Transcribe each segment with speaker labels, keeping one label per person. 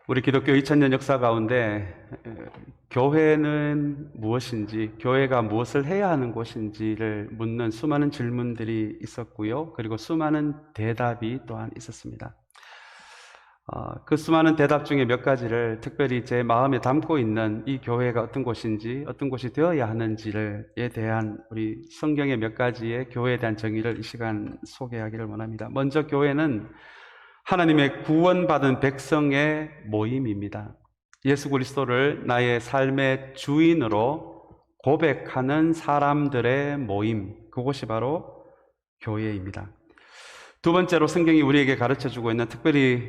Speaker 1: 우리 기독교 2000년 역사 가운데 교회는 무엇인지, 교회가 무엇을 해야 하는 곳인지를 묻는 수많은 질문들이 있었고요. 그리고 수많은 대답이 또한 있었습니다. 그 수많은 대답 중에 몇 가지를 특별히 제 마음에 담고 있는 이 교회가 어떤 곳인지, 어떤 곳이 되어야 하는지에 대한 우리 성경의 몇 가지의 교회에 대한 정의를 이 시간 소개하기를 원합니다. 먼저 교회는 하나님의 구원받은 백성의 모임입니다. 예수 그리스도를 나의 삶의 주인으로 고백하는 사람들의 모임, 그곳이 바로 교회입니다. 두 번째로 성경이 우리에게 가르쳐주고 있는, 특별히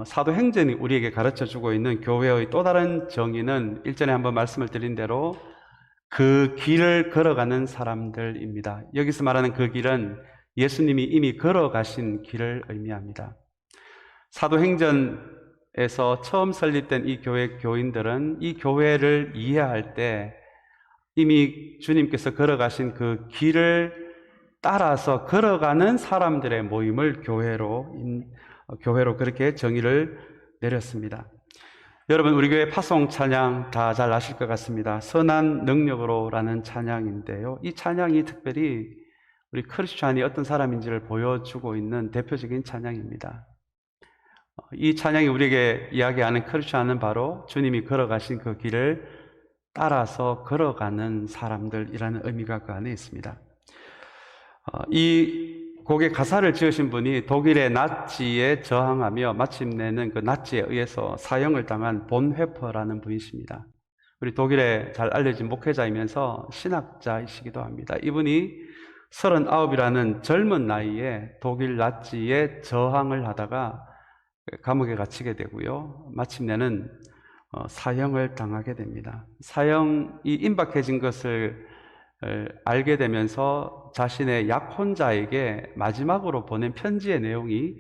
Speaker 1: 사도행전이 우리에게 가르쳐주고 있는 교회의 또 다른 정의는 일전에 한번 말씀을 드린 대로 그 길을 걸어가는 사람들입니다. 여기서 말하는 그 길은 예수님이 이미 걸어가신 길을 의미합니다. 사도행전에서 처음 설립된 이 교회 교인들은 이 교회를 이해할 때 이미 주님께서 걸어가신 그 길을 따라서 걸어가는 사람들의 모임을 교회로 그렇게 정의를 내렸습니다. 여러분, 우리 교회 파송 찬양 다 잘 아실 것 같습니다. 선한 능력으로라는 찬양인데요. 이 찬양이 특별히 우리 크리스찬이 어떤 사람인지를 보여주고 있는 대표적인 찬양입니다. 이 찬양이 우리에게 이야기하는 크리스찬은 바로 주님이 걸어가신 그 길을 따라서 걸어가는 사람들이라는 의미가 그 안에 있습니다. 이 곡의 가사를 지으신 분이 독일의 나치에 저항하며 마침내는 그 나치에 의해서 사형을 당한 본회퍼라는 분이십니다. 우리 독일에 잘 알려진 목회자이면서 신학자이시기도 합니다. 이분이 39이라는 젊은 나이에 독일 나치에 저항을 하다가 감옥에 갇히게 되고요. 마침내는 사형을 당하게 됩니다. 사형이 임박해진 것을 알게 되면서 자신의 약혼자에게 마지막으로 보낸 편지의 내용이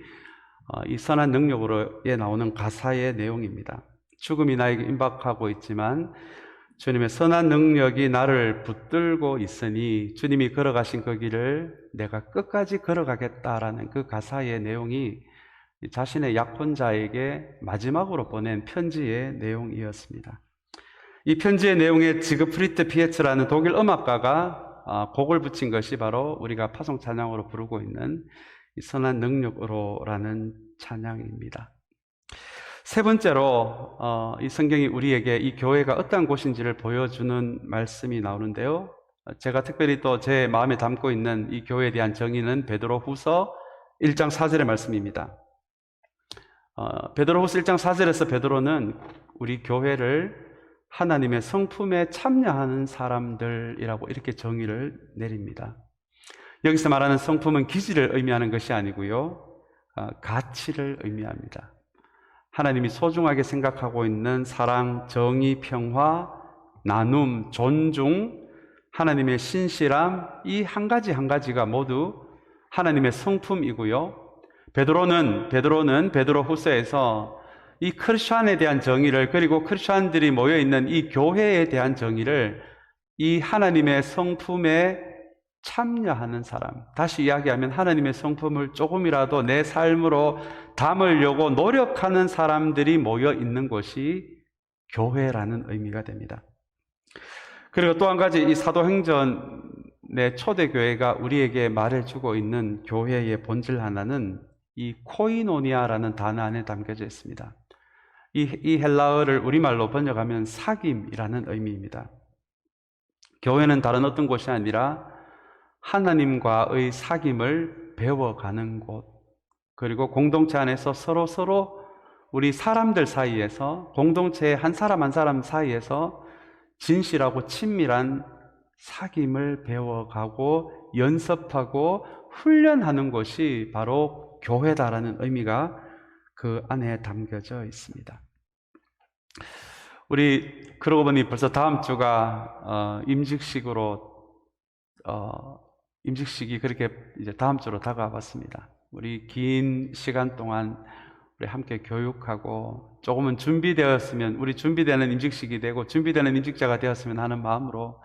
Speaker 1: 이 선한 능력으로에 나오는 가사의 내용입니다. 죽음이 나에게 임박하고 있지만 주님의 선한 능력이 나를 붙들고 있으니 주님이 걸어가신 그 길을 내가 끝까지 걸어가겠다라는 그 가사의 내용이 자신의 약혼자에게 마지막으로 보낸 편지의 내용이었습니다. 이 편지의 내용에 지그프리트 피에츠라는 독일 음악가가 곡을 붙인 것이 바로 우리가 파송 찬양으로 부르고 있는 이 선한 능력으로라는 찬양입니다. 세 번째로 이 성경이 우리에게 이 교회가 어떠한 곳인지를 보여주는 말씀이 나오는데요. 제가 특별히 또 제 마음에 담고 있는 이 교회에 대한 정의는 베드로후서 1장 4절의 말씀입니다. 베드로후서 1장 4절에서 베드로는 우리 교회를 하나님의 성품에 참여하는 사람들이라고 이렇게 정의를 내립니다. 여기서 말하는 성품은 기질을 의미하는 것이 아니고요, 가치를 의미합니다. 하나님이 소중하게 생각하고 있는 사랑, 정의, 평화, 나눔, 존중, 하나님의 신실함, 이 한 가지 한 가지가 모두 하나님의 성품이고요. 베드로는 베드로후서에서 이 크리스찬에 대한 정의를, 그리고 크리스찬들이 모여있는 이 교회에 대한 정의를 이 하나님의 성품에 참여하는 사람, 다시 이야기하면 하나님의 성품을 조금이라도 내 삶으로 담으려고 노력하는 사람들이 모여있는 곳이 교회라는 의미가 됩니다. 그리고 또 한 가지, 이 사도행전의 초대교회가 우리에게 말해주고 있는 교회의 본질 하나는 이 코이노니아라는 단어 안에 담겨져 있습니다. 이 헬라어를 우리말로 번역하면 사귐이라는 의미입니다. 교회는 다른 어떤 곳이 아니라 하나님과의 사귐을 배워가는 곳, 그리고 공동체 안에서 서로 우리 사람들 사이에서, 공동체의 한 사람 한 사람 사이에서 진실하고 친밀한 사귐을 배워가고 연습하고 훈련하는 것이 바로 교회다라는 의미가 그 안에 담겨져 있습니다. 우리 그러고 보니 벌써 다음 주가 임직식이 그렇게 이제 다음 주로 다가왔습니다. 우리 긴 시간 동안 우리 함께 교육하고 조금은 준비되었으면, 우리 준비되는 임직식이 되고 준비되는 임직자가 되었으면 하는 마음으로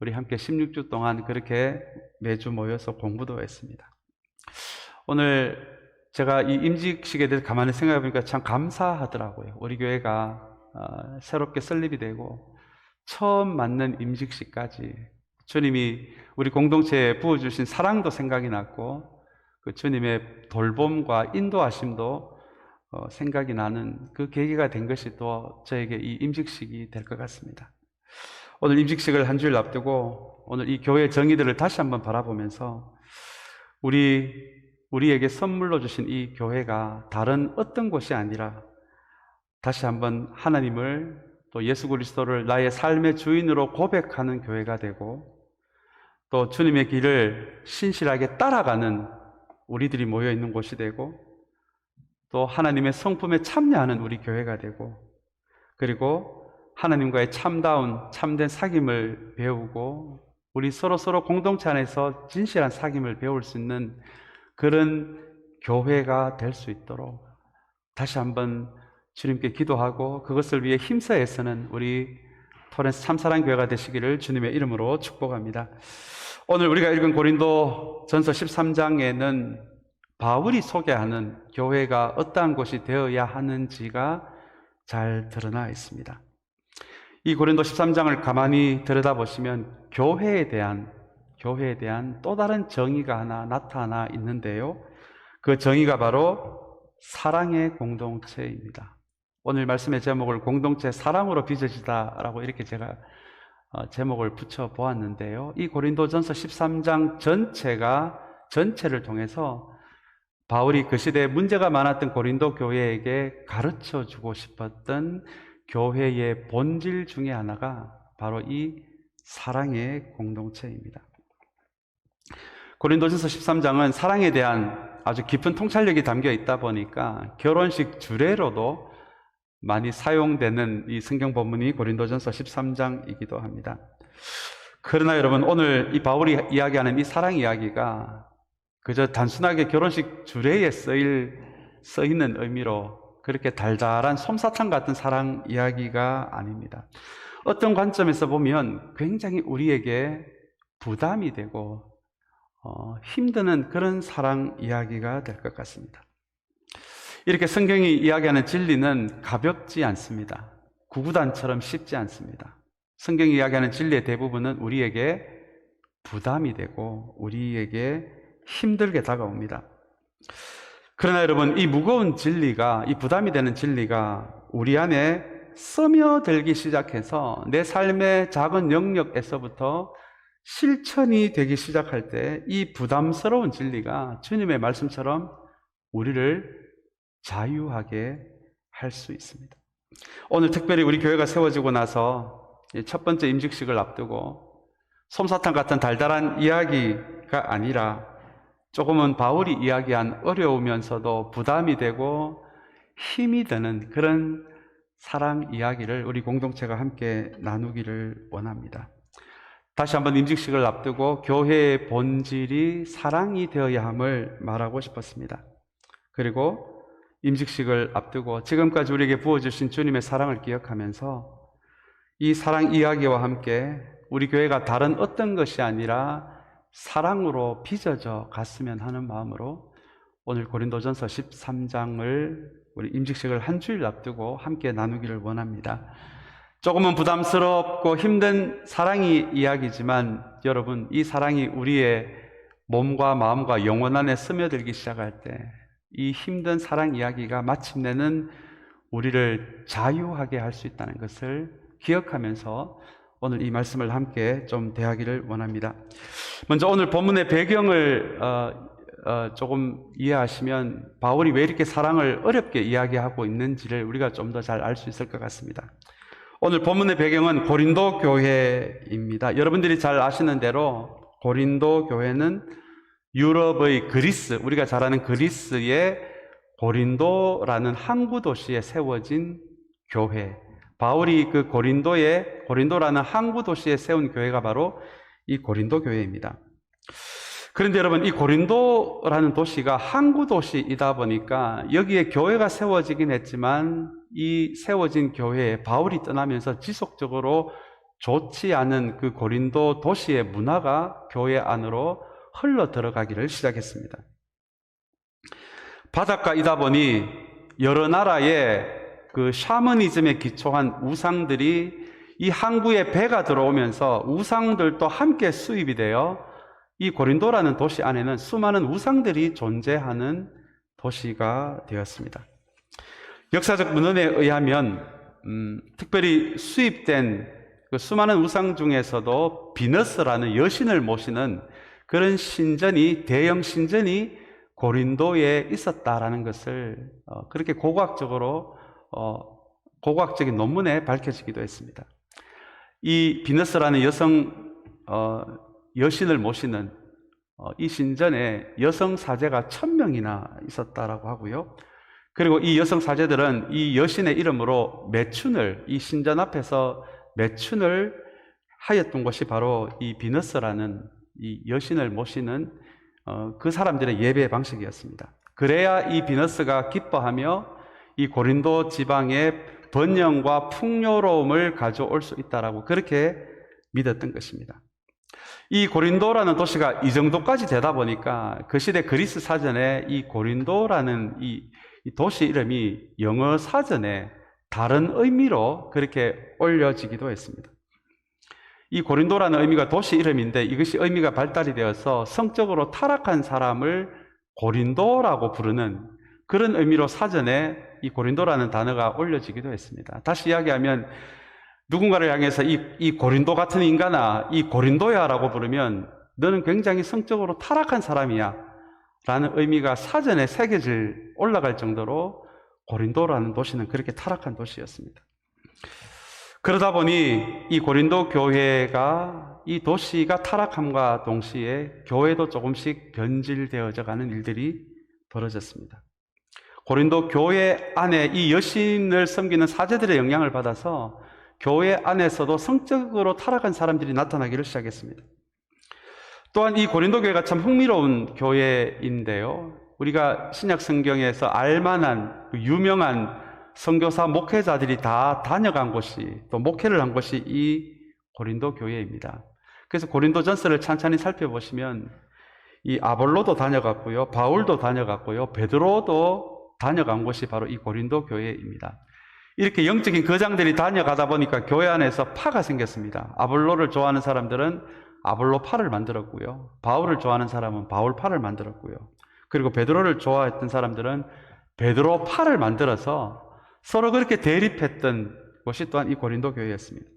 Speaker 1: 우리 함께 16주 동안 그렇게 매주 모여서 공부도 했습니다. 오늘 제가 이 임직식에 대해서 가만히 생각해 보니까 참 감사하더라고요. 우리 교회가 새롭게 설립이 되고 처음 맞는 임직식까지 주님이 우리 공동체에 부어주신 사랑도 생각이 났고 그 주님의 돌봄과 인도하심도 생각이 나는 그 계기가 된 것이 또 저에게 이 임직식이 될 것 같습니다. 오늘 임직식을 한 주일 앞두고 오늘 이 교회 정의들을 다시 한번 바라보면서 우리에게 선물로 주신 이 교회가 다른 어떤 곳이 아니라 다시 한번 하나님을 또 예수 그리스도를 나의 삶의 주인으로 고백하는 교회가 되고 또 주님의 길을 신실하게 따라가는 우리들이 모여 있는 곳이 되고 또 하나님의 성품에 참여하는 우리 교회가 되고 그리고 하나님과의 참된 사귐을 배우고 우리 서로 공동체 안에서 진실한 사귐을 배울 수 있는 그런 교회가 될 수 있도록 다시 한번 주님께 기도하고 그것을 위해 힘써 애쓰는 우리 토렌스 참사랑 교회가 되시기를 주님의 이름으로 축복합니다. 오늘 우리가 읽은 고린도 전서 13장에는 바울이 소개하는 교회가 어떠한 곳이 되어야 하는지가 잘 드러나 있습니다. 이 고린도 13장을 가만히 들여다보시면 교회에 대한 또 다른 정의가 하나 나타나 있는데요. 그 정의가 바로 사랑의 공동체입니다. 오늘 말씀의 제목을 공동체 사랑으로 빚어지다라고 이렇게 제가 제목을 붙여 보았는데요. 이 고린도전서 13장 전체를 통해서 바울이 그 시대에 문제가 많았던 고린도 교회에게 가르쳐 주고 싶었던 교회의 본질 중에 하나가 바로 이 사랑의 공동체입니다. 고린도전서 13장은 사랑에 대한 아주 깊은 통찰력이 담겨 있다 보니까 결혼식 주례로도 많이 사용되는 이 성경 본문이 고린도전서 13장이기도 합니다. 그러나 여러분, 오늘 이 바울이 이야기하는 이 사랑 이야기가 그저 단순하게 결혼식 주례에 쓰이는 의미로 그렇게 달달한 솜사탕 같은 사랑 이야기가 아닙니다. 어떤 관점에서 보면 굉장히 우리에게 부담이 되고 힘드는 그런 사랑 이야기가 될 것 같습니다. 이렇게 성경이 이야기하는 진리는 가볍지 않습니다. 구구단처럼 쉽지 않습니다. 성경이 이야기하는 진리의 대부분은 우리에게 부담이 되고 우리에게 힘들게 다가옵니다. 그러나 여러분, 이 무거운 진리가, 이 부담이 되는 진리가 우리 안에 스며들기 시작해서 내 삶의 작은 영역에서부터 실천이 되기 시작할 때 이 부담스러운 진리가 주님의 말씀처럼 우리를 자유하게 할 수 있습니다. 오늘 특별히 우리 교회가 세워지고 나서 첫 번째 임직식을 앞두고 솜사탕 같은 달달한 이야기가 아니라 조금은 바울이 이야기한 어려우면서도 부담이 되고 힘이 드는 그런 사랑 이야기를 우리 공동체가 함께 나누기를 원합니다. 다시 한번 임직식을 앞두고 교회의 본질이 사랑이 되어야 함을 말하고 싶었습니다. 그리고 임직식을 앞두고 지금까지 우리에게 부어주신 주님의 사랑을 기억하면서 이 사랑 이야기와 함께 우리 교회가 다른 어떤 것이 아니라 사랑으로 빚어져 갔으면 하는 마음으로 오늘 고린도전서 13장을 우리 임직식을 한 주일 앞두고 함께 나누기를 원합니다. 조금은 부담스럽고 힘든 사랑이 이야기지만 여러분, 이 사랑이 우리의 몸과 마음과 영혼 안에 스며들기 시작할 때 이 힘든 사랑 이야기가 마침내는 우리를 자유하게 할 수 있다는 것을 기억하면서 오늘 이 말씀을 함께 좀 대하기를 원합니다. 먼저 오늘 본문의 배경을 조금 이해하시면 바울이 왜 이렇게 사랑을 어렵게 이야기하고 있는지를 우리가 좀 더 잘 알 수 있을 것 같습니다. 오늘 본문의 배경은 고린도 교회입니다. 여러분들이 잘 아시는 대로 고린도 교회는 유럽의 그리스, 우리가 잘 아는 그리스의 고린도라는 항구 도시에 세워진 교회, 바울이 그 고린도라는 항구 도시에 세운 교회가 바로 이 고린도 교회입니다. 그런데 여러분, 이 고린도라는 도시가 항구 도시이다 보니까 여기에 교회가 세워지긴 했지만 이 세워진 교회에 바울이 떠나면서 지속적으로 좋지 않은 그 고린도 도시의 문화가 교회 안으로 흘러 들어가기를 시작했습니다. 바닷가이다 보니 여러 나라의 그 샤머니즘에 기초한 우상들이 이 항구에 배가 들어오면서 우상들도 함께 수입이 되어 이 고린도라는 도시 안에는 수많은 우상들이 존재하는 도시가 되었습니다. 역사적 문헌에 의하면 특별히 수입된 그 수많은 우상 중에서도 비너스라는 여신을 모시는 그런 신전이, 대형 신전이 고린도에 있었다라는 것을 그렇게 고고학적인 논문에 밝혀지기도 했습니다. 이 비너스라는 여신을 모시는 이 신전에 여성 사제가 1000명이나 있었다라고 하고요. 그리고 이 여성 사제들은 이 여신의 이름으로 매춘을, 이 신전 앞에서 매춘을 하였던 곳이 바로 이 비너스라는 이 여신을 모시는 그 사람들의 예배 방식이었습니다. 그래야 이 비너스가 기뻐하며 이 고린도 지방에 번영과 풍요로움을 가져올 수 있다라고 그렇게 믿었던 것입니다. 이 고린도라는 도시가 이 정도까지 되다 보니까 그 시대 그리스 사전에 이 고린도라는 이 도시 이름이 영어 사전에 다른 의미로 그렇게 올려지기도 했습니다. 이 고린도라는 의미가 도시 이름인데 이것이 의미가 발달이 되어서 성적으로 타락한 사람을 고린도라고 부르는 그런 의미로 사전에 이 고린도라는 단어가 올려지기도 했습니다. 다시 이야기하면 누군가를 향해서 이 고린도 같은 인간아, 이 고린도야 라고 부르면 너는 굉장히 성적으로 타락한 사람이야 라는 의미가 사전에 올라갈 정도로 고린도라는 도시는 그렇게 타락한 도시였습니다. 그러다 보니 이 고린도 교회가 이 도시가 타락함과 동시에 교회도 조금씩 변질되어져 가는 일들이 벌어졌습니다. 고린도 교회 안에 이 여신을 섬기는 사제들의 영향을 받아서 교회 안에서도 성적으로 타락한 사람들이 나타나기를 시작했습니다. 또한 이 고린도 교회가 참 흥미로운 교회인데요. 우리가 신약 성경에서 알만한 유명한 선교사 목회자들이 다 다녀간 곳이, 또 목회를 한 곳이 이 고린도 교회입니다. 그래서 고린도전서를 찬찬히 살펴보시면 이 아볼로도 다녀갔고요, 바울도 다녀갔고요, 베드로도 다녀간 곳이 바로 이 고린도 교회입니다. 이렇게 영적인 거장들이 다녀가다 보니까 교회 안에서 파가 생겼습니다. 아볼로를 좋아하는 사람들은 아볼로파를 만들었고요, 바울을 좋아하는 사람은 바울파를 만들었고요, 그리고 베드로를 좋아했던 사람들은 베드로파를 만들어서 서로 그렇게 대립했던 곳이 또한 이 고린도 교회였습니다.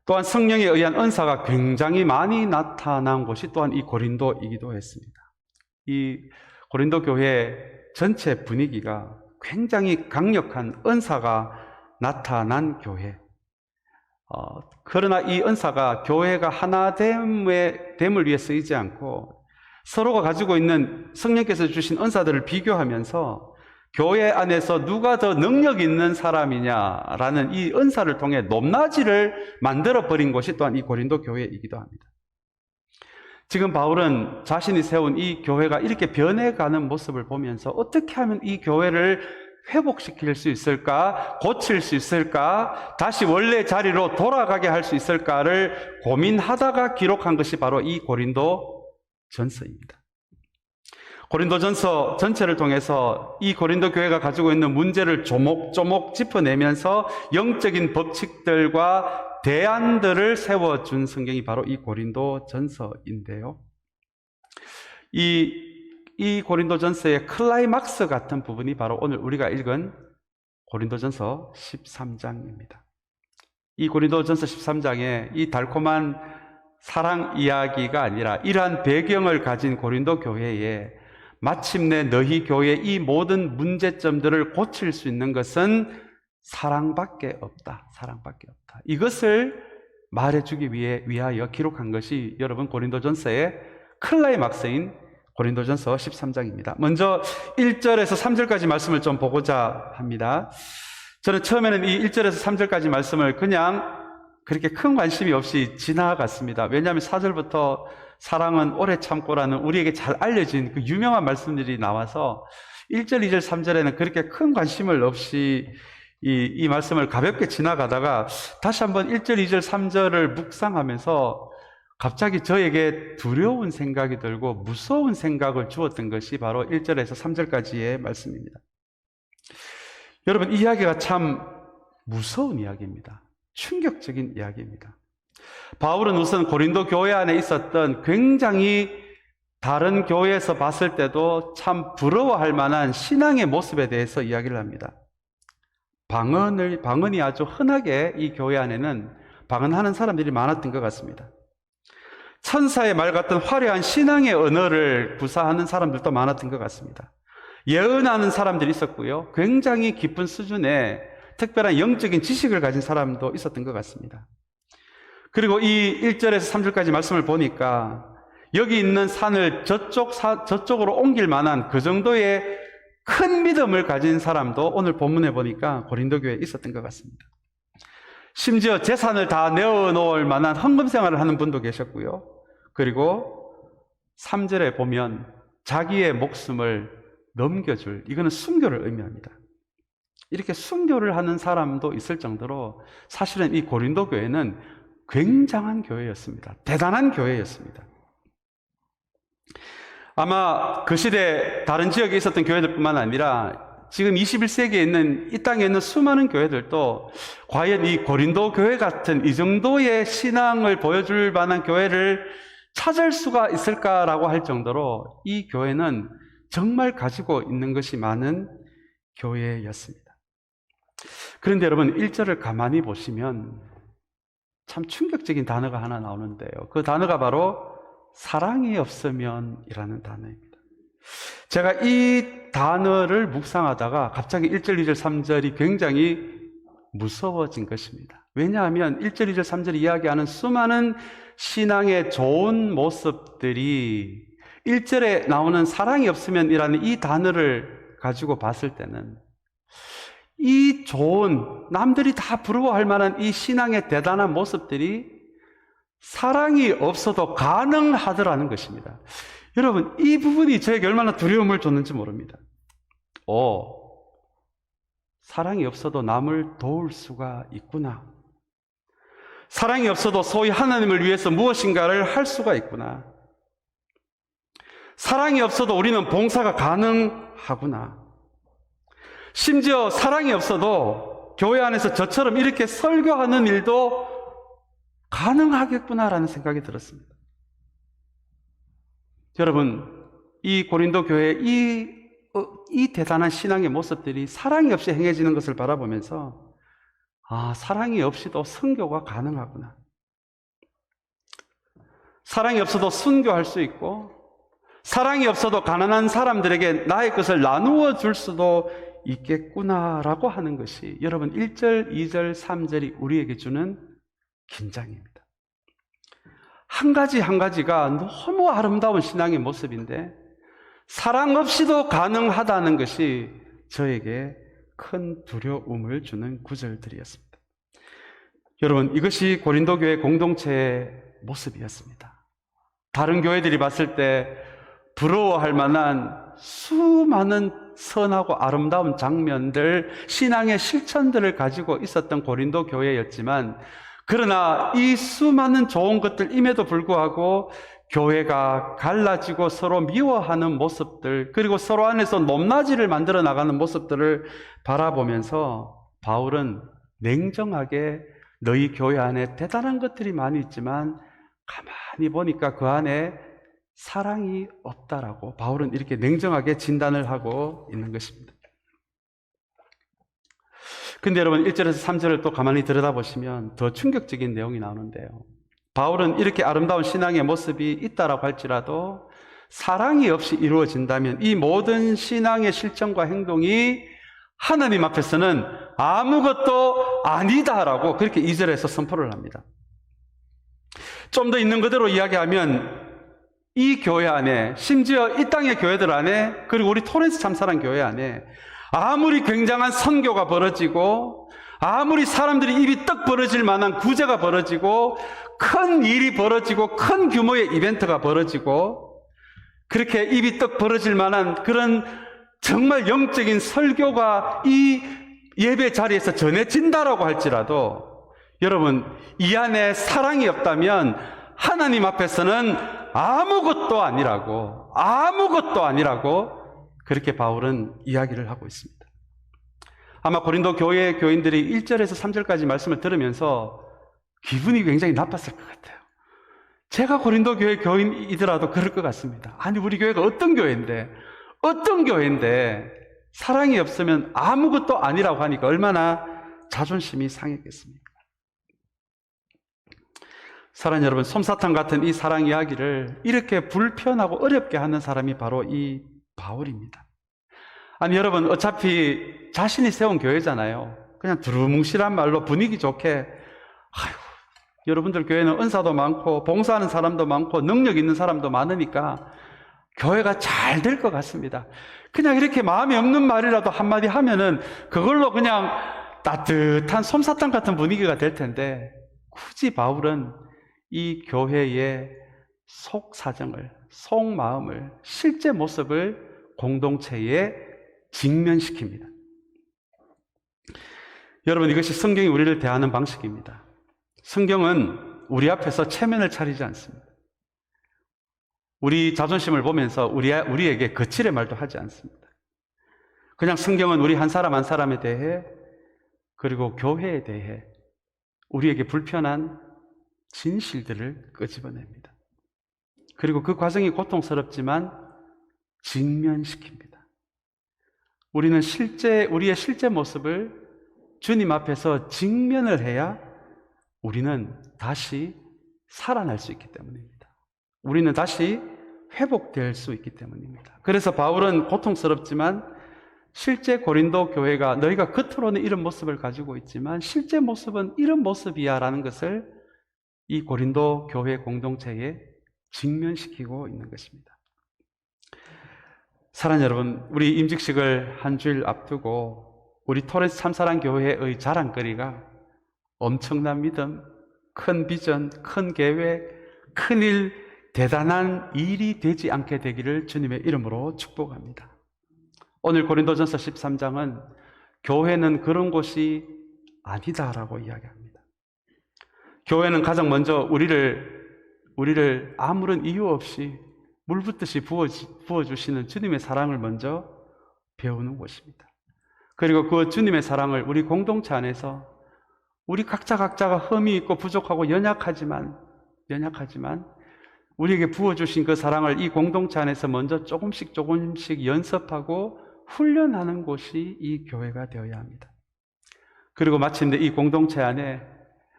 Speaker 1: 또한 성령에 의한 은사가 굉장히 많이 나타난 곳이 또한 이 고린도이기도 했습니다. 이 고린도 교회 전체 분위기가 굉장히 강력한 은사가 나타난 교회. 그러나 이 은사가 교회가 하나됨을 위해 쓰이지 않고 서로가 가지고 있는 성령께서 주신 은사들을 비교하면서 교회 안에서 누가 더 능력 있는 사람이냐라는 이 은사를 통해 높낮이를 만들어버린 것이 또한 이 고린도 교회이기도 합니다. 지금 바울은 자신이 세운 이 교회가 이렇게 변해가는 모습을 보면서 어떻게 하면 이 교회를 회복시킬 수 있을까? 고칠 수 있을까? 다시 원래 자리로 돌아가게 할 수 있을까를 고민하다가 기록한 것이 바로 이 고린도 전서입니다. 고린도 전서 전체를 통해서 이 고린도 교회가 가지고 있는 문제를 조목조목 짚어내면서 영적인 법칙들과 대안들을 세워준 성경이 바로 이 고린도 전서인데요. 이 고린도 전서의 클라이막스 같은 부분이 바로 오늘 우리가 읽은 고린도 전서 13장입니다. 이 고린도 전서 13장에 이 달콤한 사랑 이야기가 아니라 이러한 배경을 가진 고린도 교회에 마침내 너희 교회의 이 모든 문제점들을 고칠 수 있는 것은 사랑밖에 없다. 사랑밖에 없다. 이것을 말해주기 위하여 기록한 것이 여러분 고린도전서의 클라이막스인 고린도전서 13장입니다. 먼저 1절에서 3절까지 말씀을 좀 보고자 합니다. 저는 처음에는 이 1절에서 3절까지 말씀을 그냥 그렇게 큰 관심이 없이 지나갔습니다. 왜냐하면 4절부터 사랑은 오래 참고라는 우리에게 잘 알려진 그 유명한 말씀들이 나와서 1절, 2절, 3절에는 그렇게 큰 관심을 없이 이 말씀을 가볍게 지나가다가 다시 한번 1절, 2절, 3절을 묵상하면서 갑자기 저에게 두려운 생각이 들고 무서운 생각을 주었던 것이 바로 1절에서 3절까지의 말씀입니다. 여러분, 이 이야기가 참 무서운 이야기입니다. 충격적인 이야기입니다. 바울은 우선 고린도 교회 안에 있었던 굉장히 다른 교회에서 봤을 때도 참 부러워할 만한 신앙의 모습에 대해서 이야기를 합니다. 방언이 아주 흔하게 이 교회 안에는 방언하는 사람들이 많았던 것 같습니다. 천사의 말 같은 화려한 신앙의 언어를 구사하는 사람들도 많았던 것 같습니다. 예언하는 사람들이 있었고요. 굉장히 깊은 수준의 특별한 영적인 지식을 가진 사람도 있었던 것 같습니다. 그리고 이 1절에서 3절까지 말씀을 보니까 여기 있는 산을 저쪽으로 옮길 만한 그 정도의 큰 믿음을 가진 사람도 오늘 본문에 보니까 고린도 교회에 있었던 것 같습니다. 심지어 재산을 다 내어놓을 만한 헌금 생활을 하는 분도 계셨고요. 그리고 3절에 보면 자기의 목숨을 넘겨줄, 이거는 순교를 의미합니다. 이렇게 순교를 하는 사람도 있을 정도로 사실은 이 고린도 교회는 굉장한 교회였습니다. 대단한 교회였습니다. 아마 그 시대 다른 지역에 있었던 교회들뿐만 아니라 지금 21세기에 있는 이 땅에 있는 수많은 교회들도 과연 이 고린도 교회 같은 이 정도의 신앙을 보여줄 만한 교회를 찾을 수가 있을까라고 할 정도로 이 교회는 정말 가지고 있는 것이 많은 교회였습니다. 그런데 여러분 1절을 가만히 보시면 참 충격적인 단어가 하나 나오는데요. 그 단어가 바로 사랑이 없으면 이라는 단어입니다. 제가 이 단어를 묵상하다가 갑자기 1절, 2절, 3절이 굉장히 무서워진 것입니다. 왜냐하면 1절, 2절, 3절이 이야기하는 수많은 신앙의 좋은 모습들이 1절에 나오는 사랑이 없으면 이라는 이 단어를 가지고 봤을 때는 이 좋은, 남들이 다 부러워할 만한 이 신앙의 대단한 모습들이 사랑이 없어도 가능하더라는 것입니다. 여러분, 이 부분이 저에게 얼마나 두려움을 줬는지 모릅니다. 사랑이 없어도 남을 도울 수가 있구나. 사랑이 없어도 소위 하나님을 위해서 무엇인가를 할 수가 있구나. 사랑이 없어도 우리는 봉사가 가능하구나. 심지어 사랑이 없어도 교회 안에서 저처럼 이렇게 설교하는 일도 가능하겠구나라는 생각이 들었습니다. 여러분, 이 고린도 교회의 이 대단한 신앙의 모습들이 사랑이 없이 행해지는 것을 바라보면서 사랑이 없이도 선교가 가능하구나. 사랑이 없어도 순교할 수 있고 사랑이 없어도 가난한 사람들에게 나의 것을 나누어 줄 수도 있겠구나라고 하는 것이 여러분 1절, 2절, 3절이 우리에게 주는 긴장입니다. 한 가지 한 가지가 너무 아름다운 신앙의 모습인데 사랑 없이도 가능하다는 것이 저에게 큰 두려움을 주는 구절들이었습니다. 여러분, 이것이 고린도 교회 공동체의 모습이었습니다. 다른 교회들이 봤을 때 부러워할 만한 수많은 선하고 아름다운 장면들, 신앙의 실천들을 가지고 있었던 고린도 교회였지만 그러나 이 수많은 좋은 것들임에도 불구하고 교회가 갈라지고 서로 미워하는 모습들, 그리고 서로 안에서 높낮이를 만들어 나가는 모습들을 바라보면서 바울은 냉정하게 너희 교회 안에 대단한 것들이 많이 있지만 가만히 보니까 그 안에 사랑이 없다라고 바울은 이렇게 냉정하게 진단을 하고 있는 것입니다. 근데 여러분 1절에서 3절을 또 가만히 들여다보시면 더 충격적인 내용이 나오는데요. 바울은 이렇게 아름다운 신앙의 모습이 있다라고 할지라도 사랑이 없이 이루어진다면 이 모든 신앙의 실천과 행동이 하나님 앞에서는 아무것도 아니다라고 그렇게 2절에서 선포를 합니다. 좀 더 있는 그대로 이야기하면 이 교회 안에, 심지어 이 땅의 교회들 안에, 그리고 우리 토렌스 참사랑 교회 안에 아무리 굉장한 선교가 벌어지고 아무리 사람들이 입이 떡 벌어질 만한 구제가 벌어지고 큰 일이 벌어지고 큰 규모의 이벤트가 벌어지고 그렇게 입이 떡 벌어질 만한 그런 정말 영적인 설교가 이 예배 자리에서 전해진다라고 할지라도 여러분, 이 안에 사랑이 없다면 하나님 앞에서는 아무것도 아니라고 그렇게 바울은 이야기를 하고 있습니다. 아마 고린도 교회 교인들이 1절에서 3절까지 말씀을 들으면서 기분이 굉장히 나빴을 것 같아요. 제가 고린도 교회 교인이더라도 그럴 것 같습니다. 아니, 우리 교회가 어떤 교회인데 사랑이 없으면 아무것도 아니라고 하니까 얼마나 자존심이 상했겠습니까? 사랑하는 여러분, 솜사탕 같은 이 사랑 이야기를 이렇게 불편하고 어렵게 하는 사람이 바로 이 바울입니다. 아니, 여러분, 어차피 자신이 세운 교회잖아요. 그냥 두루뭉실한 말로 분위기 좋게, 아이고, 여러분들 교회는 은사도 많고 봉사하는 사람도 많고 능력 있는 사람도 많으니까 교회가 잘 될 것 같습니다. 그냥 이렇게 마음이 없는 말이라도 한마디 하면은 그걸로 그냥 따뜻한 솜사탕 같은 분위기가 될 텐데, 굳이 바울은 이 교회의 속사정을, 속마음을, 실제 모습을 공동체에 직면시킵니다. 여러분, 이것이 성경이 우리를 대하는 방식입니다. 성경은 우리 앞에서 체면을 차리지 않습니다. 우리 자존심을 보면서 우리에게 거칠의 말도 하지 않습니다. 그냥 성경은 우리 한 사람 한 사람에 대해, 그리고 교회에 대해 우리에게 불편한 진실들을 끄집어냅니다. 그리고 그 과정이 고통스럽지만 직면시킵니다. 우리는 우리의 실제 모습을 주님 앞에서 직면을 해야 우리는 다시 살아날 수 있기 때문입니다. 우리는 다시 회복될 수 있기 때문입니다. 그래서 바울은 고통스럽지만 실제 고린도 교회가 너희가 겉으로는 이런 모습을 가지고 있지만 실제 모습은 이런 모습이야 라는 것을 이 고린도 교회 공동체에 직면시키고 있는 것입니다. 사랑하는 여러분, 우리 임직식을 한 주일 앞두고 우리 토렌스 참사랑 교회의 자랑거리가 엄청난 믿음, 큰 비전, 큰 계획, 큰 일, 대단한 일이 되지 않게 되기를 주님의 이름으로 축복합니다. 오늘 고린도전서 13장은 교회는 그런 곳이 아니다라고 이야기합니다. 교회는 가장 먼저 우리를 아무런 이유 없이 물붓듯이 부어주시는 주님의 사랑을 먼저 배우는 곳입니다. 그리고 그 주님의 사랑을 우리 공동체 안에서 우리 각자가 흠이 있고 부족하고 연약하지만 우리에게 부어주신 그 사랑을 이 공동체 안에서 먼저 조금씩 연습하고 훈련하는 곳이 이 교회가 되어야 합니다. 그리고 마침내 이 공동체 안에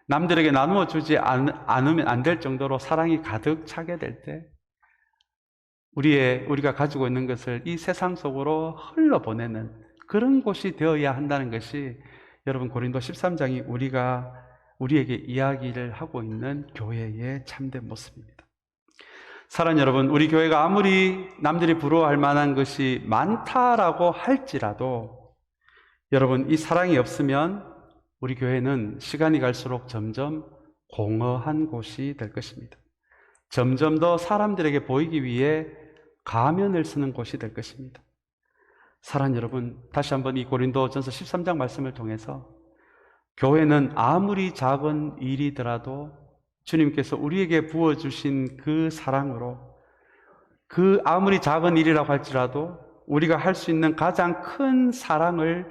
Speaker 1: 남들에게 나누어 주지 않으면 안 될 정도로 사랑이 가득 차게 될 때 우리가 가지고 있는 것을 이 세상 속으로 흘러보내는 그런 곳이 되어야 한다는 것이 여러분 고린도 13장이 우리에게 이야기를 하고 있는 교회의 참된 모습입니다. 사랑하는 여러분, 우리 교회가 아무리 남들이 부러워할 만한 것이 많다라고 할지라도 여러분, 이 사랑이 없으면 우리 교회는 시간이 갈수록 점점 공허한 곳이 될 것입니다. 점점 더 사람들에게 보이기 위해 가면을 쓰는 곳이 될 것입니다. 사랑하는 여러분, 다시 한번 이 고린도전서 13장 말씀을 통해서 교회는 아무리 작은 일이더라도 주님께서 우리에게 부어주신 그 사랑으로 그 아무리 작은 일이라고 할지라도 우리가 할 수 있는 가장 큰 사랑을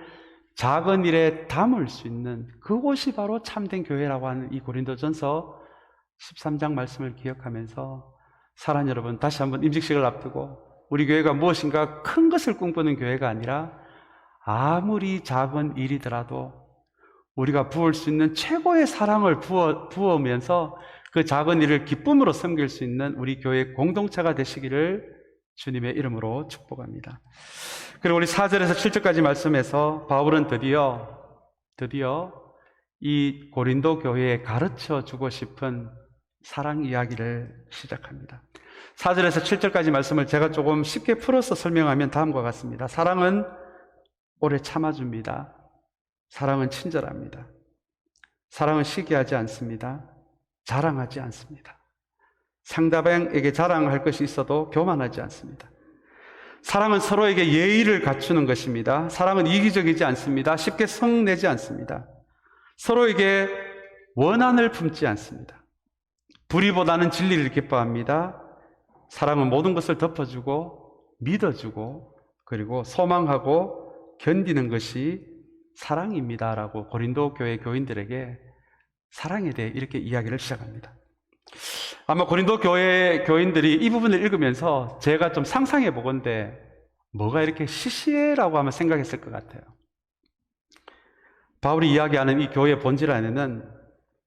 Speaker 1: 작은 일에 담을 수 있는 그곳이 바로 참된 교회라고 하는 이 고린도전서 13장 말씀을 기억하면서 사랑하는 여러분, 다시 한번 임직식을 앞두고 우리 교회가 무엇인가 큰 것을 꿈꾸는 교회가 아니라 아무리 작은 일이더라도 우리가 부을 수 있는 최고의 사랑을 부으면서 그 작은 일을 기쁨으로 섬길 수 있는 우리 교회 공동체가 되시기를 주님의 이름으로 축복합니다. 그리고 우리 4절에서 7절까지 말씀에서 바울은 드디어 이 고린도 교회에 가르쳐 주고 싶은 사랑 이야기를 시작합니다. 4절에서 7절까지 말씀을 제가 조금 쉽게 풀어서 설명하면 다음과 같습니다. 사랑은 오래 참아줍니다. 사랑은 친절합니다. 사랑은 시기하지 않습니다. 자랑하지 않습니다. 상대방에게 자랑할 것이 있어도 교만하지 않습니다. 사랑은 서로에게 예의를 갖추는 것입니다. 사랑은 이기적이지 않습니다. 쉽게 성내지 않습니다. 서로에게 원한을 품지 않습니다. 불의보다는 진리를 기뻐합니다. 사랑은 모든 것을 덮어주고 믿어주고 그리고 소망하고 견디는 것이 사랑입니다라고 고린도 교회 교인들에게 사랑에 대해 이렇게 이야기를 시작합니다. 아마 고린도 교회 교인들이 이 부분을 읽으면서 제가 좀 상상해 보건대 뭐가 이렇게 시시해라고 아마 생각했을 것 같아요. 바울이 이야기하는 이 교회의 본질 안에는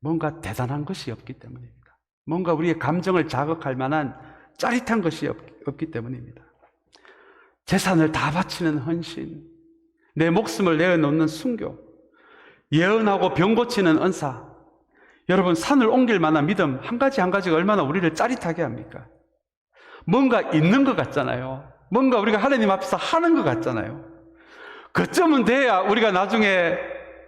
Speaker 1: 뭔가 대단한 것이 없기 때문입니다. 뭔가 우리의 감정을 자극할 만한 짜릿한 것이 없기 때문입니다. 재산을 다 바치는 헌신, 내 목숨을 내어놓는 순교, 예언하고 병 고치는 은사, 여러분 산을 옮길 만한 믿음 한 가지 한 가지가 얼마나 우리를 짜릿하게 합니까? 뭔가 있는 것 같잖아요. 뭔가 우리가 하나님 앞에서 하는 것 같잖아요. 그쯤은 돼야 우리가 나중에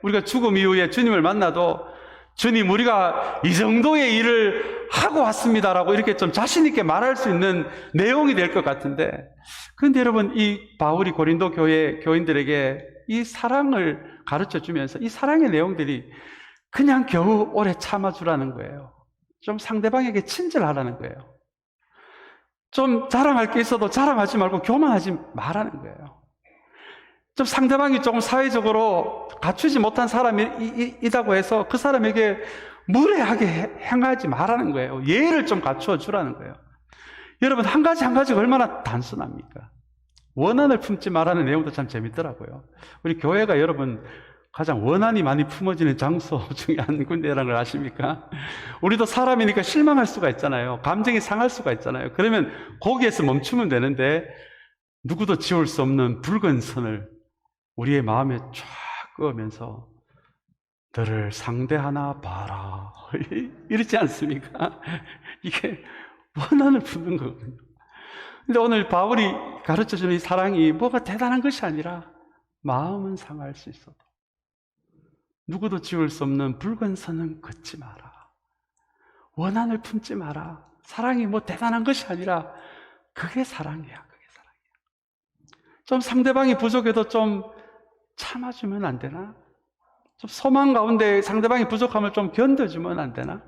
Speaker 1: 우리가 죽음 이후에 주님을 만나도 주님 우리가 이 정도의 일을 하고 왔습니다라고 이렇게 좀 자신 있게 말할 수 있는 내용이 될 것 같은데, 그런데 여러분 이 바울이 고린도 교회 교인들에게 이 사랑을 가르쳐 주면서 이 사랑의 내용들이 그냥 겨우 오래 참아주라는 거예요. 좀 상대방에게 친절하라는 거예요. 좀 자랑할 게 있어도 자랑하지 말고 교만하지 말라는 거예요. 좀 상대방이 조금 사회적으로 갖추지 못한 사람이다고 해서 그 사람에게 무례하게 행하지 말라는 거예요. 예의를 좀 갖추어 주라는 거예요. 여러분 한 가지 한 가지가 얼마나 단순합니까? 원한을 품지 말라는 내용도 참 재밌더라고요. 우리 교회가 여러분 가장 원한이 많이 품어지는 장소 중에 한 군데라는 걸 아십니까? 우리도 사람이니까 실망할 수가 있잖아요. 감정이 상할 수가 있잖아요. 그러면 거기에서 멈추면 되는데 누구도 지울 수 없는 붉은 선을 우리의 마음에 쫙 그으면서 너를 상대하나 봐라 이러지 않습니까? 이게 원한을 품는 거거든요. 근데 오늘 바울이 가르쳐주는 이 사랑이 뭐가 대단한 것이 아니라 마음은 상할 수 있어도 누구도 지울 수 없는 붉은 선은 긋지 마라. 원한을 품지 마라. 사랑이 뭐 대단한 것이 아니라 그게 사랑이야. 그게 사랑이야. 좀 상대방이 부족해도 좀 참아주면 안 되나? 좀 소망 가운데 상대방이 부족함을 좀 견뎌주면 안 되나?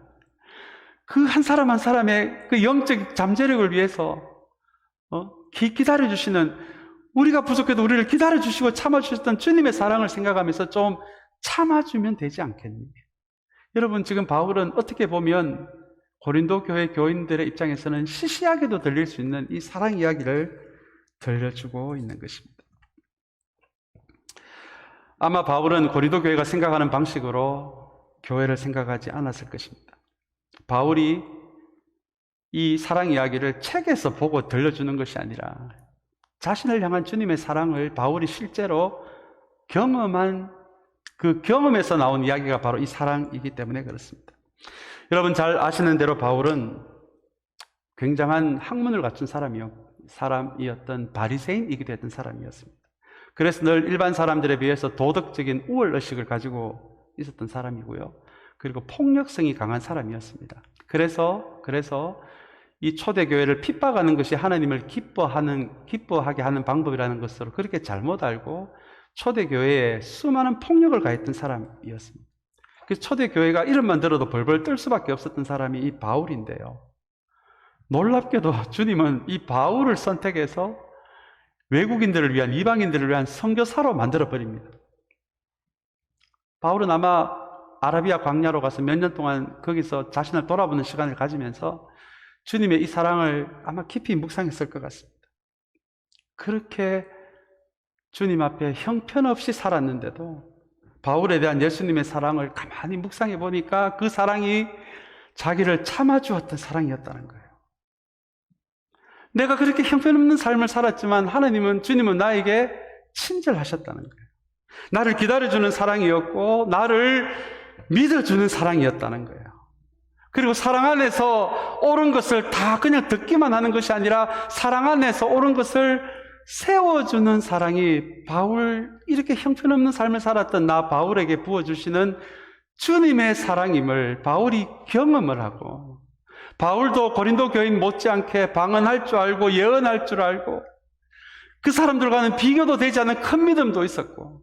Speaker 1: 그 한 사람 한 사람의 그 영적 잠재력을 위해서 기다려주시는, 우리가 부족해도 우리를 기다려주시고 참아주셨던 주님의 사랑을 생각하면서 좀 참아주면 되지 않겠니? 여러분 지금 바울은 어떻게 보면 고린도 교회 교인들의 입장에서는 시시하게도 들릴 수 있는 이 사랑 이야기를 들려주고 있는 것입니다. 아마 바울은 고린도 교회가 생각하는 방식으로 교회를 생각하지 않았을 것입니다. 바울이 이 사랑 이야기를 책에서 보고 들려주는 것이 아니라 자신을 향한 주님의 사랑을 바울이 실제로 경험한 그 경험에서 나온 이야기가 바로 이 사랑이기 때문에 그렇습니다. 여러분 잘 아시는 대로 바울은 굉장한 학문을 갖춘 사람이었던 바리새인이기도 했던 사람이었습니다. 그래서 늘 일반 사람들에 비해서 도덕적인 우월의식을 가지고 있었던 사람이고요. 그리고 폭력성이 강한 사람이었습니다. 그래서 이 초대교회를 핍박하는 것이 하나님을 기뻐하게 하는 방법이라는 것으로 그렇게 잘못 알고 초대교회에 수많은 폭력을 가했던 사람이었습니다. 그래서 초대교회가 이름만 들어도 벌벌 떨 수밖에 없었던 사람이 이 바울인데요. 놀랍게도 주님은 이 바울을 선택해서 외국인들을 위한, 이방인들을 위한 선교사로 만들어버립니다. 바울은 아마 아라비아 광야로 가서 몇 년 동안 거기서 자신을 돌아보는 시간을 가지면서 주님의 이 사랑을 아마 깊이 묵상했을 것 같습니다. 그렇게 주님 앞에 형편없이 살았는데도 바울에 대한 예수님의 사랑을 가만히 묵상해 보니까 그 사랑이 자기를 참아주었던 사랑이었다는 거예요. 내가 그렇게 형편없는 삶을 살았지만 주님은 나에게 친절하셨다는 거예요. 나를 기다려주는 사랑이었고 나를 믿어주는 사랑이었다는 거예요. 그리고 사랑 안에서 옳은 것을 다 그냥 듣기만 하는 것이 아니라 사랑 안에서 옳은 것을 세워주는 사랑이 이렇게 형편없는 삶을 살았던 나 바울에게 부어주시는 주님의 사랑임을 바울이 경험을 하고, 바울도 고린도 교인 못지않게 방언할 줄 알고 예언할 줄 알고 그 사람들과는 비교도 되지 않는 큰 믿음도 있었고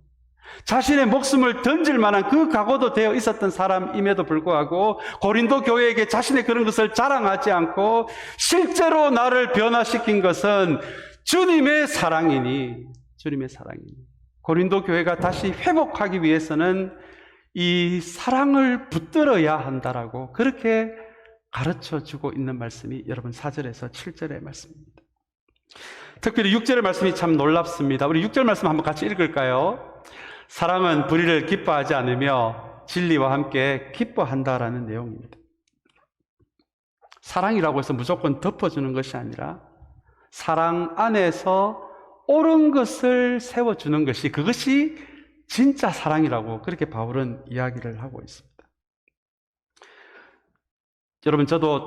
Speaker 1: 자신의 목숨을 던질 만한 그 각오도 되어 있었던 사람임에도 불구하고 고린도 교회에게 자신의 그런 것을 자랑하지 않고 실제로 나를 변화시킨 것은 주님의 사랑이니 고린도 교회가 다시 회복하기 위해서는 이 사랑을 붙들어야 한다라고 그렇게 가르쳐주고 있는 말씀이 여러분 4절에서 7절의 말씀입니다. 특별히 6절의 말씀이 참 놀랍습니다. 우리 6절 말씀 한번 같이 읽을까요? 사랑은 불의를 기뻐하지 않으며 진리와 함께 기뻐한다라는 내용입니다. 사랑이라고 해서 무조건 덮어주는 것이 아니라 사랑 안에서 옳은 것을 세워주는 것이, 그것이 진짜 사랑이라고 그렇게 바울은 이야기를 하고 있습니다. 여러분, 저도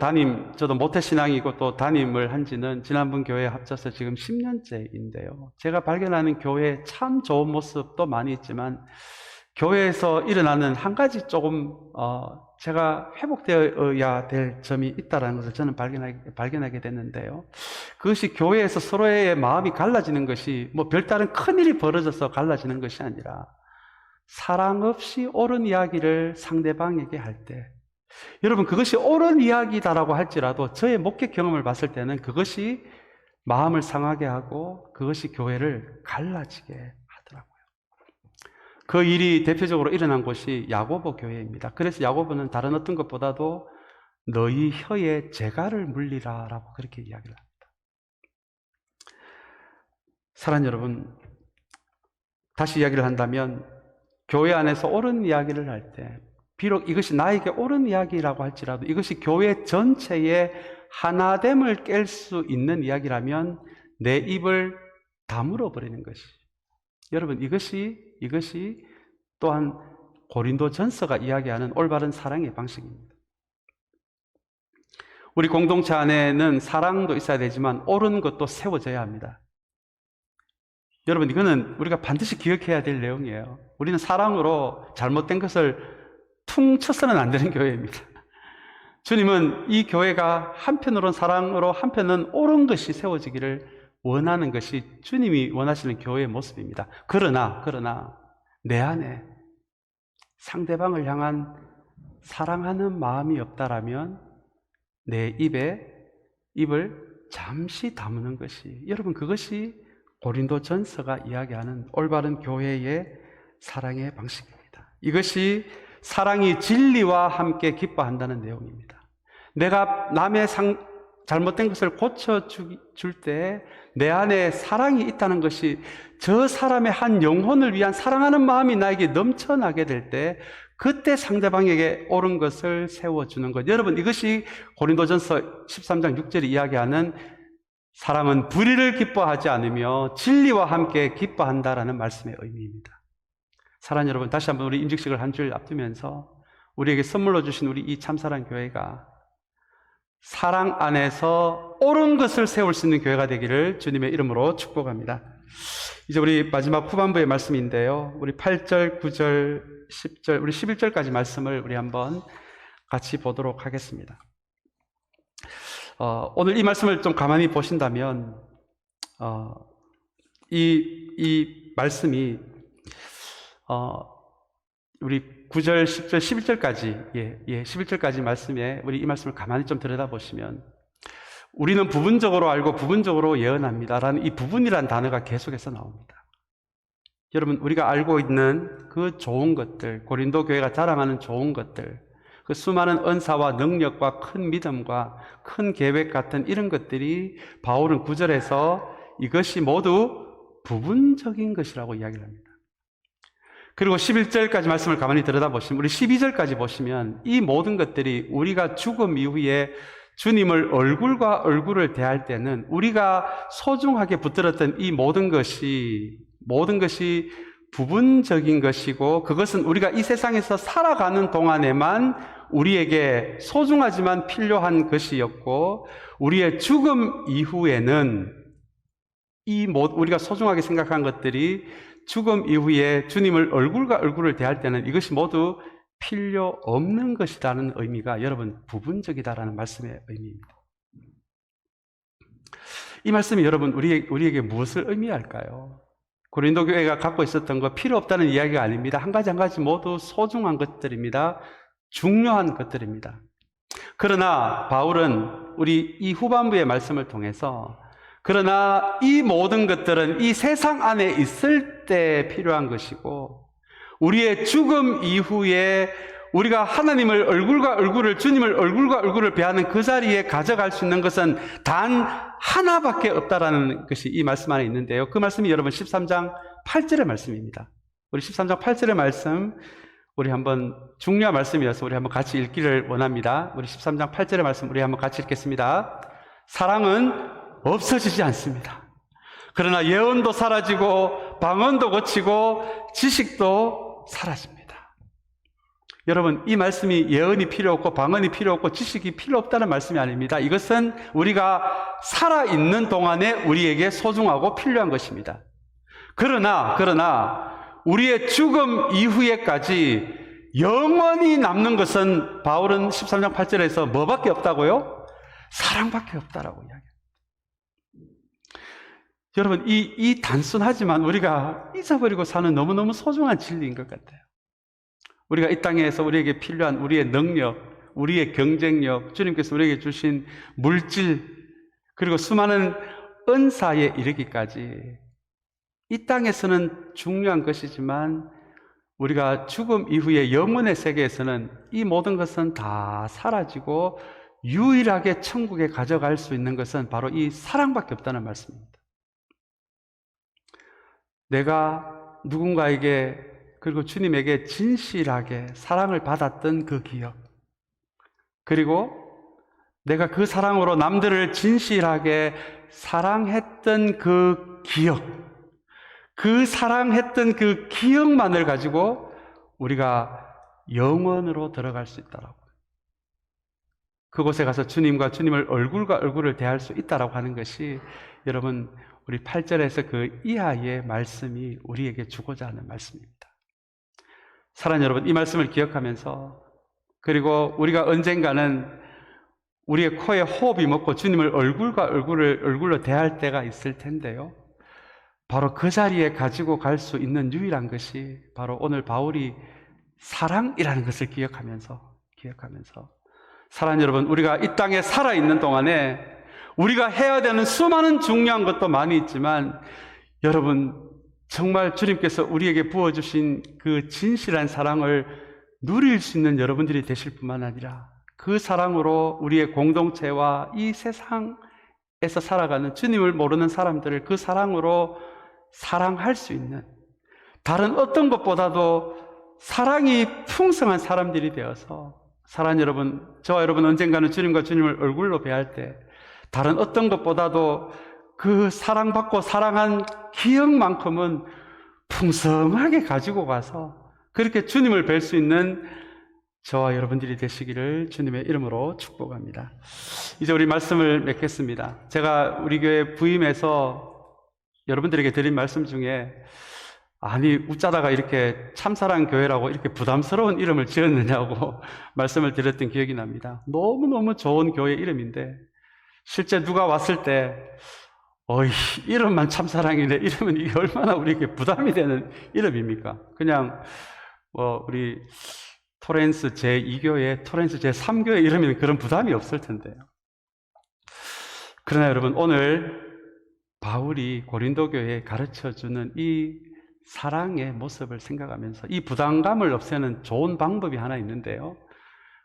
Speaker 1: 모태신앙이고 또 담임을 한 지는 지난번 교회에 합쳐서 지금 10년째인데요. 제가 발견하는 교회의 참 좋은 모습도 많이 있지만 교회에서 일어나는 한 가지 조금 제가 회복되어야 될 점이 있다는 것을 저는 발견하게 됐는데요. 그것이 교회에서 서로의 마음이 갈라지는 것이 뭐 별다른 큰일이 벌어져서 갈라지는 것이 아니라 사랑 없이 옳은 이야기를 상대방에게 할 때, 여러분, 그것이 옳은 이야기다라고 할지라도 저의 목회 경험을 봤을 때는 그것이 마음을 상하게 하고 그것이 교회를 갈라지게 하더라고요. 그 일이 대표적으로 일어난 곳이 야고보 교회입니다. 그래서 야고보는 다른 어떤 것보다도 너희 혀에 재갈을 물리라 라고 그렇게 이야기를 합니다. 사랑하는 여러분, 다시 이야기를 한다면 교회 안에서 옳은 이야기를 할 때, 비록 이것이 나에게 옳은 이야기라고 할지라도 이것이 교회 전체의 하나됨을 깰 수 있는 이야기라면 내 입을 다물어 버리는 것이, 여러분, 이것이 또한 고린도전서가 이야기하는 올바른 사랑의 방식입니다. 우리 공동체 안에는 사랑도 있어야 되지만 옳은 것도 세워져야 합니다. 여러분, 이거는 우리가 반드시 기억해야 될 내용이에요. 우리는 사랑으로 잘못된 것을 퉁 쳐서는 안 되는 교회입니다. 주님은 이 교회가 한편으로는 사랑으로 한편은 옳은 것이 세워지기를 원하는 것이 주님이 원하시는 교회의 모습입니다. 그러나 내 안에 상대방을 향한 사랑하는 마음이 없다라면 내 입을 잠시 다무는 것이, 여러분, 그것이 고린도전서가 이야기하는 올바른 교회의 사랑의 방식입니다. 이것이 사랑이 진리와 함께 기뻐한다는 내용입니다. 내가 남의 잘못된 것을 고쳐줄 때 내 안에 사랑이 있다는 것이, 저 사람의 한 영혼을 위한 사랑하는 마음이 나에게 넘쳐나게 될 때 그때 상대방에게 옳은 것을 세워주는 것. 여러분, 이것이 고린도전서 13장 6절이 이야기하는 사랑은 불의를 기뻐하지 않으며 진리와 함께 기뻐한다라는 말씀의 의미입니다. 사랑하는 여러분, 다시 한번 우리 임직식을 한 주일 앞두면서 우리에게 선물로 주신 우리 이 참사랑 교회가 사랑 안에서 옳은 것을 세울 수 있는 교회가 되기를 주님의 이름으로 축복합니다. 이제 우리 마지막 후반부의 말씀인데요, 우리 8절, 9절, 10절, 우리 11절까지 말씀을 우리 한번 같이 보도록 하겠습니다. 오늘 이 말씀을 좀 가만히 보신다면 이 말씀이 우리 9절, 10절, 11절까지 11절까지 말씀에 우리 이 말씀을 가만히 좀 들여다보시면 우리는 부분적으로 알고 부분적으로 예언합니다 라는 이 부분이라는 단어가 계속해서 나옵니다. 여러분, 우리가 알고 있는 그 좋은 것들, 고린도 교회가 자랑하는 좋은 것들, 그 수많은 은사와 능력과 큰 믿음과 큰 계획 같은 이런 것들이 바울은 9절에서 이것이 모두 부분적인 것이라고 이야기를 합니다. 그리고 11절까지 말씀을 가만히 들여다보시면 우리 12절까지 보시면 이 모든 것들이 우리가 죽음 이후에 주님을 얼굴과 얼굴을 대할 때는 우리가 소중하게 붙들었던 이 모든 것이 부분적인 것이고, 그것은 우리가 이 세상에서 살아가는 동안에만 우리에게 소중하지만 필요한 것이었고, 우리의 죽음 이후에는 우리가 소중하게 생각한 것들이 죽음 이후에 주님을 얼굴과 얼굴을 대할 때는 이것이 모두 필요 없는 것이라는 의미가, 여러분, 부분적이다라는 말씀의 의미입니다. 이 말씀이 여러분 우리에게 무엇을 의미할까요? 고린도 교회가 갖고 있었던 거 필요 없다는 이야기가 아닙니다. 한 가지 한 가지 모두 소중한 것들입니다. 중요한 것들입니다. 그러나 바울은 우리 이 후반부의 말씀을 통해서 그러나 이 모든 것들은 이 세상 안에 있을 때 필요한 것이고 우리의 죽음 이후에 우리가 하나님을 얼굴과 얼굴을 주님을 얼굴과 얼굴을 배하는 그 자리에 가져갈 수 있는 것은 단 하나밖에 없다라는 것이 이 말씀 안에 있는데요. 그 말씀이 여러분 13장 8절의 말씀입니다. 우리 13장 8절의 말씀 우리 한번 중요한 말씀이어서 우리 한번 같이 읽기를 원합니다. 우리 13장 8절의 말씀 우리 한번 같이 읽겠습니다. 사랑은 없어지지 않습니다. 그러나 예언도 사라지고 방언도 거치고 지식도 사라집니다. 여러분, 이 말씀이 예언이 필요 없고 방언이 필요 없고 지식이 필요 없다는 말씀이 아닙니다. 이것은 우리가 살아있는 동안에 우리에게 소중하고 필요한 것입니다. 그러나 우리의 죽음 이후에까지 영원히 남는 것은 바울은 13장 8절에서 뭐밖에 없다고요? 사랑밖에 없다라고 이야기합니다. 여러분, 이 단순하지만 우리가 잊어버리고 사는 너무너무 소중한 진리인 것 같아요. 우리가 이 땅에서 우리에게 필요한 우리의 능력, 우리의 경쟁력, 주님께서 우리에게 주신 물질, 그리고 수많은 은사에 이르기까지 이 땅에서는 중요한 것이지만 우리가 죽음 이후의 영혼의 세계에서는 이 모든 것은 다 사라지고 유일하게 천국에 가져갈 수 있는 것은 바로 이 사랑밖에 없다는 말씀입니다. 내가 누군가에게 그리고 주님에게 진실하게 사랑을 받았던 그 기억, 그리고 내가 그 사랑으로 남들을 진실하게 사랑했던 그 기억, 그 사랑했던 그 기억만을 가지고 우리가 영원으로 들어갈 수 있다라고, 그곳에 가서 주님과 주님을 얼굴과 얼굴을 대할 수 있다라고 하는 것이 여러분 우리 8절에서 그 이하의 말씀이 우리에게 주고자 하는 말씀입니다. 사랑하는 여러분, 이 말씀을 기억하면서, 그리고 우리가 언젠가는 우리의 코에 호흡이 먹고 주님을 얼굴과 얼굴로 대할 때가 있을 텐데요. 바로 그 자리에 가지고 갈 수 있는 유일한 것이 바로 오늘 바울이 사랑이라는 것을 기억하면서 사랑하는 여러분, 우리가 이 땅에 살아있는 동안에 우리가 해야 되는 수많은 중요한 것도 많이 있지만 여러분, 정말 주님께서 우리에게 부어주신 그 진실한 사랑을 누릴 수 있는 여러분들이 되실 뿐만 아니라 그 사랑으로 우리의 공동체와 이 세상에서 살아가는 주님을 모르는 사람들을 그 사랑으로 사랑할 수 있는, 다른 어떤 것보다도 사랑이 풍성한 사람들이 되어서, 사랑하는 여러분, 저와 여러분 언젠가는 주님과 주님을 얼굴로 배할 때 다른 어떤 것보다도 그 사랑받고 사랑한 기억만큼은 풍성하게 가지고 가서 그렇게 주님을 뵐 수 있는 저와 여러분들이 되시기를 주님의 이름으로 축복합니다. 이제 우리 말씀을 맺겠습니다. 제가 우리 교회 부임해서 여러분들에게 드린 말씀 중에 아니 웃자다가 이렇게 참사랑 교회라고 이렇게 부담스러운 이름을 지었느냐고 말씀을 드렸던 기억이 납니다. 너무너무 좋은 교회 이름인데 실제 누가 왔을 때 어이, 이름만 참사랑이네. 이러면 이게 얼마나 우리에게 부담이 되는 이름입니까? 그냥, 우리 토렌스 제2교회, 토렌스 제3교회 이러면 그런 부담이 없을 텐데요. 그러나 여러분, 오늘 바울이 고린도 교회에 가르쳐 주는 이 사랑의 모습을 생각하면서 이 부담감을 없애는 좋은 방법이 하나 있는데요.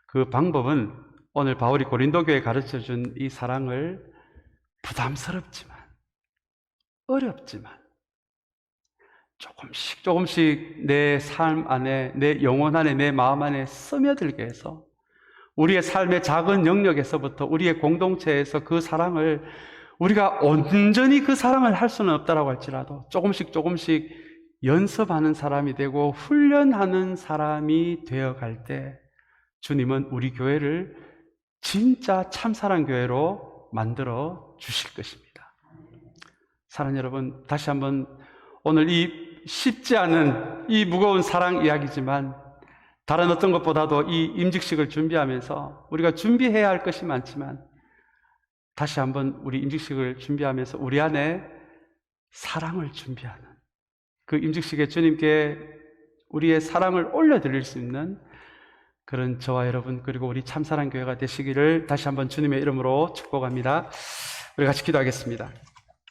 Speaker 1: 그 방법은 오늘 바울이 고린도 교회에 가르쳐 준 이 사랑을 부담스럽지만 어렵지만 조금씩 내 삶 안에, 내 영혼 안에, 내 마음 안에 스며들게 해서 우리의 삶의 작은 영역에서부터 우리의 공동체에서 그 사랑을 우리가 온전히 그 사랑을 할 수는 없다라고 할지라도 조금씩 연습하는 사람이 되고 훈련하는 사람이 되어갈 때 주님은 우리 교회를 진짜 참사랑 교회로 만들어 주실 것입니다. 사랑하는 여러분, 다시 한번 오늘 이 쉽지 않은 이 무거운 사랑 이야기지만 다른 어떤 것보다도 이 임직식을 준비하면서 우리가 준비해야 할 것이 많지만 다시 한번 우리 임직식을 준비하면서 우리 안에 사랑을 준비하는, 그 임직식에 주님께 우리의 사랑을 올려드릴 수 있는 그런 저와 여러분 그리고 우리 참사랑교회가 되시기를 다시 한번 주님의 이름으로 축복합니다. 우리 같이 기도하겠습니다.